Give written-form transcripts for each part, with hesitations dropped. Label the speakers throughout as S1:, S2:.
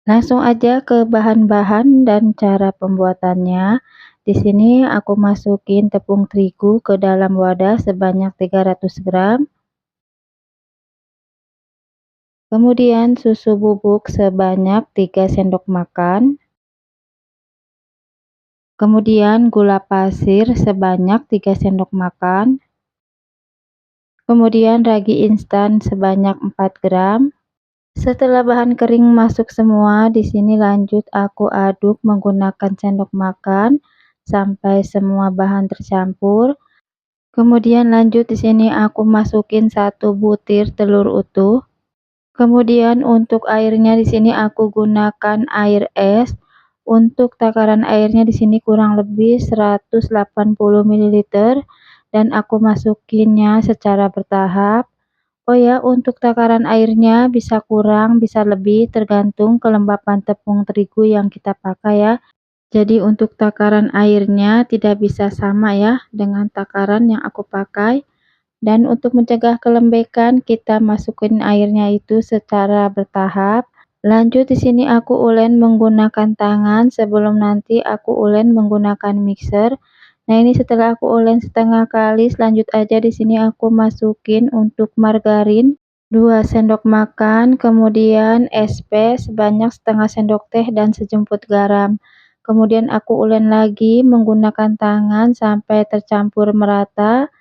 S1: Langsung aja ke bahan-bahan dan cara pembuatannya. Di sini aku masukin tepung terigu ke dalam wadah sebanyak 300 gram, kemudian susu bubuk sebanyak 3 sendok makan, kemudian gula pasir sebanyak 3 sendok makan, kemudian ragi instan sebanyak 4 gram. Setelah bahan kering masuk semua, di sini lanjut aku aduk menggunakan sendok makan sampai semua bahan tercampur. Kemudian lanjut di sini aku masukin 1 butir telur utuh. Kemudian untuk airnya di sini aku gunakan air es. Untuk takaran airnya di sini kurang lebih 180 ml dan aku masukinnya secara bertahap. Oh ya, untuk takaran airnya bisa kurang, bisa lebih tergantung kelembapan tepung terigu yang kita pakai ya. Jadi untuk takaran airnya tidak bisa sama ya dengan takaran yang aku pakai. Dan untuk mencegah kelembekan, kita masukin airnya itu secara bertahap. Lanjut di sini aku ulen menggunakan tangan sebelum nanti aku ulen menggunakan mixer. Nah, ini setelah aku ulen setengah kali, selanjut aja di sini aku masukin untuk margarin 2 sendok makan, kemudian SP sebanyak setengah sendok teh dan sejumput garam. Kemudian aku ulen lagi menggunakan tangan sampai tercampur merata.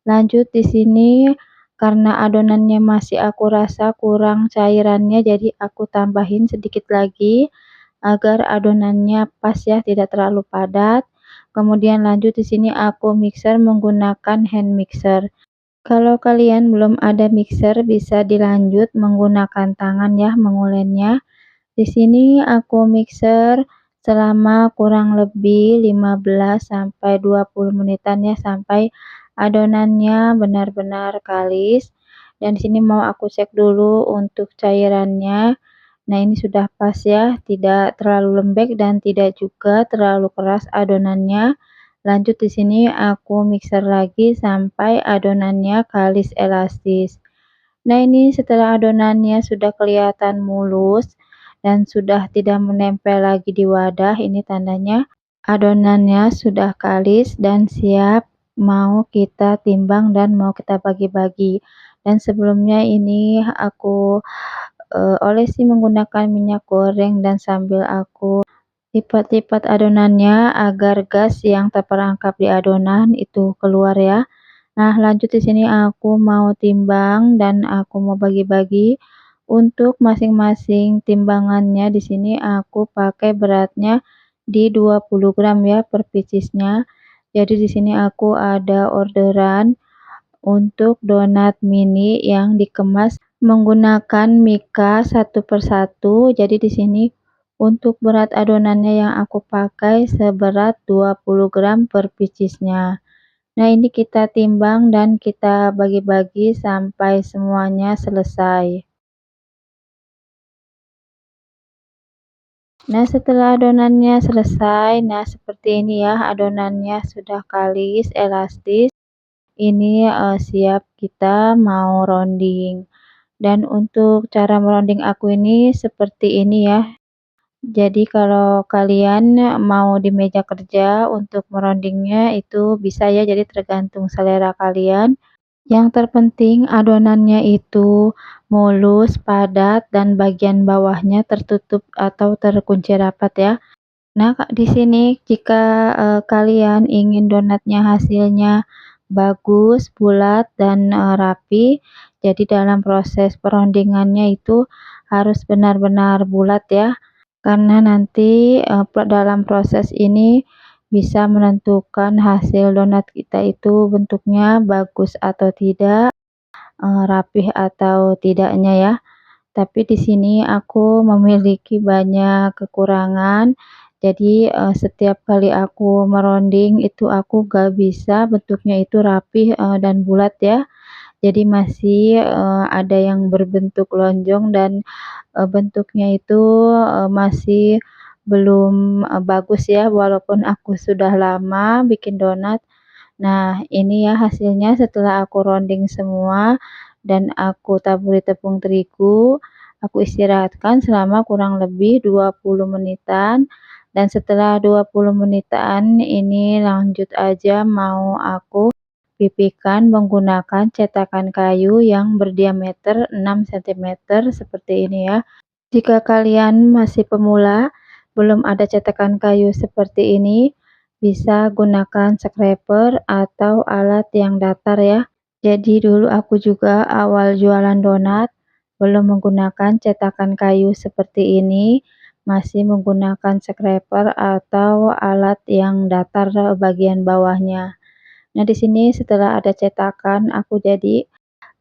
S1: Lanjut di sini karena adonannya masih aku rasa kurang cairannya, jadi aku tambahin sedikit lagi agar adonannya pas ya, tidak terlalu padat. Kemudian lanjut di sini aku mixer menggunakan hand mixer. Kalau kalian belum ada mixer, bisa dilanjut menggunakan tangan ya mengulennya. Di sini aku mixer selama kurang lebih 15 sampai 20 menitan ya, sampai adonannya benar-benar kalis. Dan di sini mau aku cek dulu untuk cairannya. Nah, ini sudah pas ya, tidak terlalu lembek dan tidak juga terlalu keras adonannya. Lanjut di sini aku mixer lagi sampai adonannya kalis elastis. Nah, ini setelah adonannya sudah kelihatan mulus dan sudah tidak menempel lagi di wadah, ini tandanya adonannya sudah kalis dan siap mau kita timbang dan mau kita bagi-bagi. Dan sebelumnya ini aku olesi menggunakan minyak goreng dan sambil aku lipat-lipat adonannya agar gas yang terperangkap di adonan itu keluar ya. Nah, lanjut di sini aku mau timbang dan aku mau bagi-bagi. Untuk masing-masing timbangannya di sini aku pakai beratnya di 20 gram ya per piecesnya. Jadi di sini aku ada orderan untuk donat mini yang dikemas menggunakan mika satu persatu. Jadi di sini untuk berat adonannya yang aku pakai seberat 20 gram per piecesnya. Nah, ini kita timbang dan kita bagi-bagi sampai semuanya selesai. Nah, setelah adonannya selesai, nah seperti ini ya, adonannya sudah kalis, elastis. Ini siap kita mau rounding. Dan untuk cara meronding aku ini seperti ini ya. Jadi kalau kalian mau di meja kerja untuk merondingnya itu bisa ya, jadi tergantung selera kalian. Yang terpenting adonannya itu mulus, padat, dan bagian bawahnya tertutup atau terkunci rapat ya. Nah, di sini jika kalian ingin donatnya hasilnya bagus, bulat, dan rapi, jadi dalam proses perondingannya itu harus benar-benar bulat ya. Karena nanti dalam proses ini bisa menentukan hasil donat kita itu bentuknya bagus atau tidak, rapih atau tidaknya ya. Tapi di sini aku memiliki banyak kekurangan, jadi setiap kali aku meronding itu aku gak bisa bentuknya itu rapih dan bulat ya. Jadi masih ada yang berbentuk lonjong dan bentuknya itu masih belum bagus ya, walaupun aku sudah lama bikin donat. Nah, ini ya hasilnya setelah aku rounding semua dan aku taburi tepung terigu. aku istirahatkan selama kurang lebih 20 menitan, dan setelah 20 menitan ini lanjut aja mau aku pipihkan menggunakan cetakan kayu yang berdiameter 6 sentimeter seperti ini ya. Jika kalian masih pemula, belum ada cetakan kayu seperti ini, bisa gunakan scraper atau alat yang datar ya. Jadi dulu aku juga awal jualan donat, belum menggunakan cetakan kayu seperti ini, masih menggunakan scraper atau alat yang datar bagian bawahnya. Nah, di sini setelah ada cetakan, aku jadi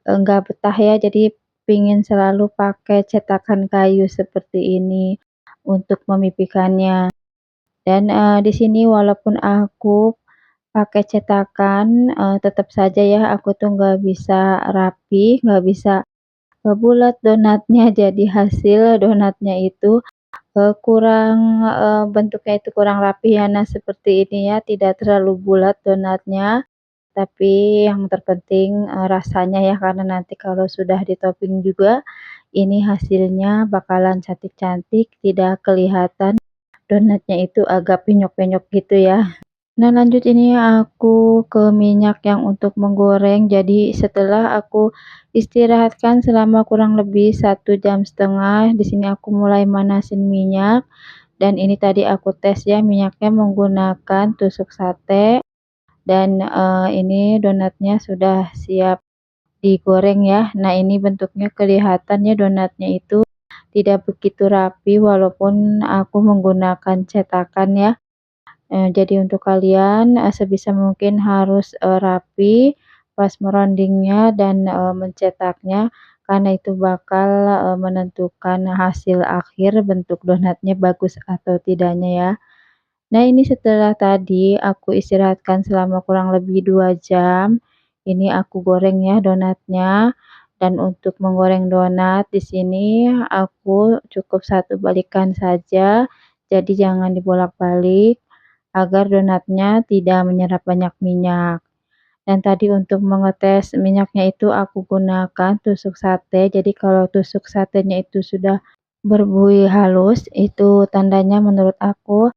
S1: nggak betah ya, jadi pingin selalu pakai cetakan kayu seperti ini untuk memipihkannya. Dan, di sini walaupun aku pakai cetakan, tetap saja ya aku tuh nggak bisa rapi, nggak bisa, bulat donatnya, jadi hasil donatnya itu, kurang, bentuknya itu kurang rapi ya. Nah, seperti ini ya, tidak terlalu bulat donatnya. Tapi yang terpenting, rasanya ya, karena nanti kalau sudah di-topping juga, ini hasilnya bakalan cantik-cantik, tidak kelihatan donatnya itu agak penyok-penyok gitu ya. Nah, lanjut ini aku ke minyak yang untuk menggoreng. Jadi setelah aku istirahatkan selama kurang lebih 1,5 jam, di sini aku mulai manasin minyak, dan ini tadi aku tes ya minyaknya menggunakan tusuk sate. Dan, ini donatnya sudah siap digoreng ya. Nah, ini bentuknya kelihatan ya donatnya itu tidak begitu rapi walaupun aku menggunakan cetakan ya. Jadi untuk kalian, sebisa mungkin harus, rapi pas merondingnya dan, mencetaknya, karena itu bakal, menentukan hasil akhir bentuk donatnya bagus atau tidaknya ya. Nah, ini setelah tadi aku istirahatkan selama kurang lebih 2 jam, ini aku goreng ya donatnya. Dan untuk menggoreng donat di sini aku cukup satu balikan saja, jadi jangan dibolak-balik agar donatnya tidak menyerap banyak minyak. Dan tadi untuk mengetes minyaknya itu aku gunakan tusuk sate, jadi kalau tusuk satenya itu sudah berbuih halus, itu tandanya menurut aku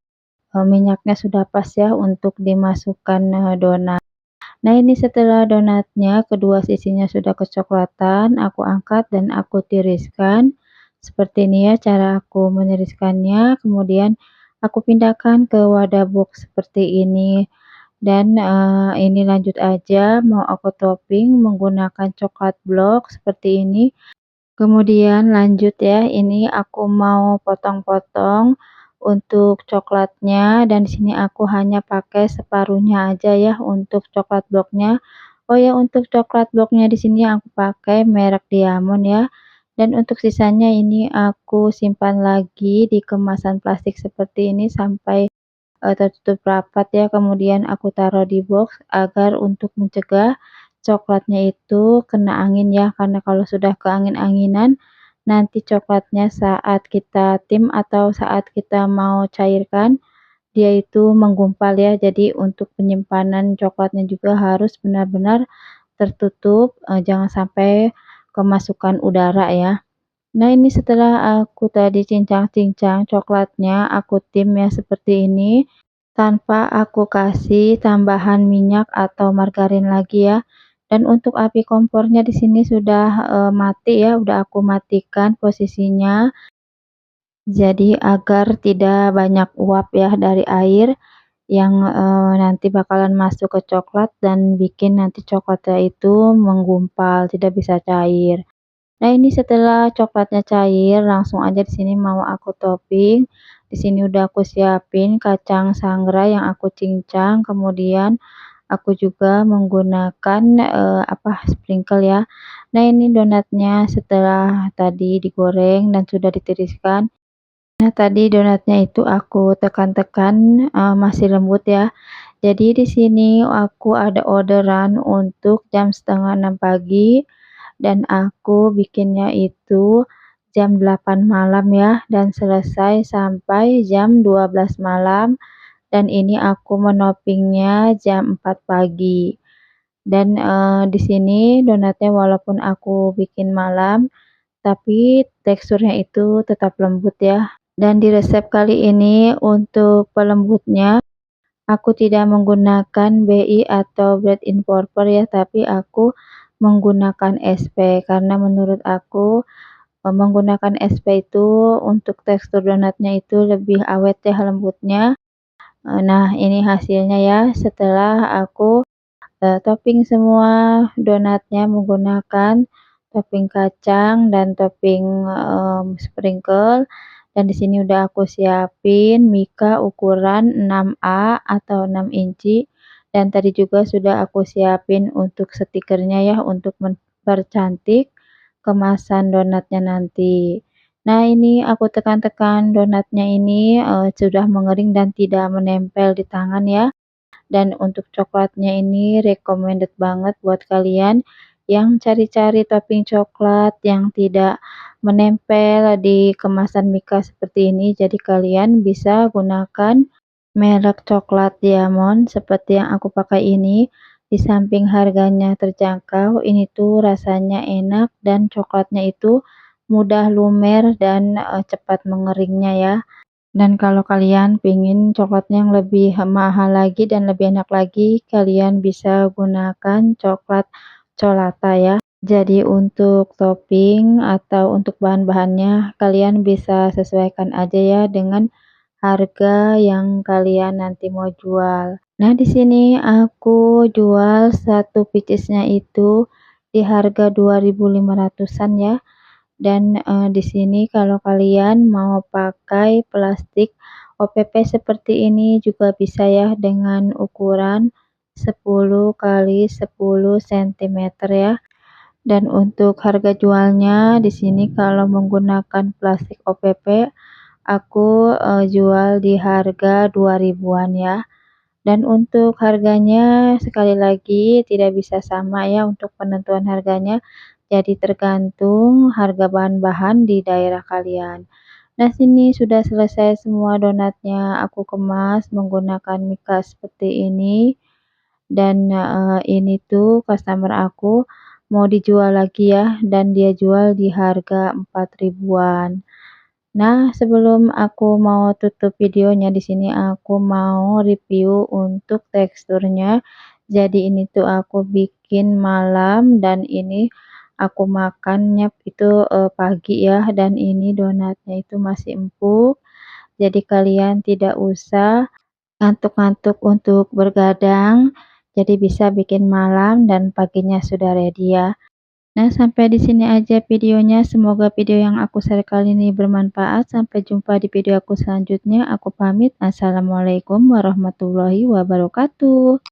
S1: minyaknya sudah pas ya untuk dimasukkan, donat. Nah, ini setelah donatnya kedua sisinya sudah kecoklatan, aku angkat dan aku tiriskan. Seperti ini ya cara aku meniriskannya, kemudian aku pindahkan ke wadah box seperti ini. Dan, ini lanjut aja mau aku topping menggunakan coklat blok seperti ini. Kemudian lanjut ya, ini aku mau potong-potong untuk coklatnya, dan di sini aku hanya pakai separuhnya aja ya untuk coklat bloknya. Oh ya, untuk coklat bloknya di sini aku pakai merek Diamond ya. Dan untuk sisanya ini aku simpan lagi di kemasan plastik seperti ini sampai, tertutup rapat ya, kemudian aku taruh di box agar untuk mencegah coklatnya itu kena angin ya, karena kalau sudah keangin-anginan, nanti coklatnya saat kita tim atau saat kita mau cairkan, dia itu menggumpal ya. Jadi untuk penyimpanan coklatnya juga harus benar-benar tertutup, jangan sampai kemasukan udara ya. Nah, ini setelah aku tadi cincang-cincang coklatnya, aku tim ya seperti ini, tanpa aku kasih tambahan minyak atau margarin lagi ya. Dan untuk api kompornya di sini sudah, mati ya, udah aku matikan posisinya. Jadi agar tidak banyak uap ya dari air yang, nanti bakalan masuk ke coklat dan bikin nanti coklatnya itu menggumpal, tidak bisa cair. Nah, ini setelah coklatnya cair, langsung aja di sini mau aku topping. Di sini udah aku siapin kacang sangrai yang aku cincang, kemudian aku juga menggunakan, sprinkle ya. Nah, ini donatnya setelah tadi digoreng dan sudah ditiriskan. Nah, tadi donatnya itu aku tekan-tekan, masih lembut ya. Jadi di sini aku ada orderan untuk jam 5:30 pagi, dan aku bikinnya itu jam 8 malam ya, dan selesai sampai jam 12 malam, dan ini aku menopingnya jam 4 pagi. Dan, di sini donatnya walaupun aku bikin malam, tapi teksturnya itu tetap lembut ya. Dan di resep kali ini untuk pelembutnya aku tidak menggunakan BI atau bread informer ya, tapi aku menggunakan SP karena menurut aku, menggunakan SP itu untuk tekstur donatnya itu lebih awet ya lembutnya. Nah ini hasilnya ya setelah aku, topping semua donatnya menggunakan topping kacang dan topping, sprinkle, dan di sini udah aku siapin mika ukuran 6A atau 6 inci, dan tadi juga sudah aku siapin untuk stikernya ya untuk mempercantik kemasan donatnya nanti. Nah ini aku tekan-tekan donatnya ini, sudah mengering dan tidak menempel di tangan ya. Dan untuk coklatnya ini recommended banget buat kalian yang cari-cari topping coklat yang tidak menempel di kemasan mika seperti ini. Jadi kalian bisa gunakan merek coklat Diamond seperti yang aku pakai ini. Di samping harganya terjangkau, ini tuh rasanya enak dan coklatnya itu mudah lumer dan cepat mengeringnya ya. Dan kalau kalian pengen coklatnya yang lebih mahal lagi dan lebih enak lagi, kalian bisa gunakan coklat Colata ya. Jadi untuk topping atau untuk bahan-bahannya, kalian bisa sesuaikan aja ya dengan harga yang kalian nanti mau jual. Nah, di sini aku jual satu picisnya itu di harga 2.500-an ya. Dan, di sini kalau kalian mau pakai plastik OPP seperti ini juga bisa ya dengan ukuran 10 kali 10 sentimeter ya. Dan untuk harga jualnya di sini kalau menggunakan plastik OPP aku, jual di harga 2.000-an ya. Dan untuk harganya sekali lagi tidak bisa sama ya untuk penentuan harganya, jadi tergantung harga bahan-bahan di daerah kalian. Nah sini sudah selesai semua donatnya aku kemas menggunakan mika seperti ini, dan, ini tuh customer aku mau dijual lagi ya dan dia jual di harga 4.000-an. Nah, sebelum aku mau tutup videonya di sini aku mau review untuk teksturnya. Jadi ini tuh aku bikin malam dan ini aku makannya itu, pagi ya, dan ini donatnya itu masih empuk. Jadi kalian tidak usah ngantuk-ngantuk untuk bergadang, jadi bisa bikin malam dan paginya sudah ready ya. Nah, sampai di sini aja videonya. Semoga video yang aku share kali ini bermanfaat. Sampai jumpa di video aku selanjutnya. Aku pamit. Assalamualaikum warahmatullahi wabarakatuh.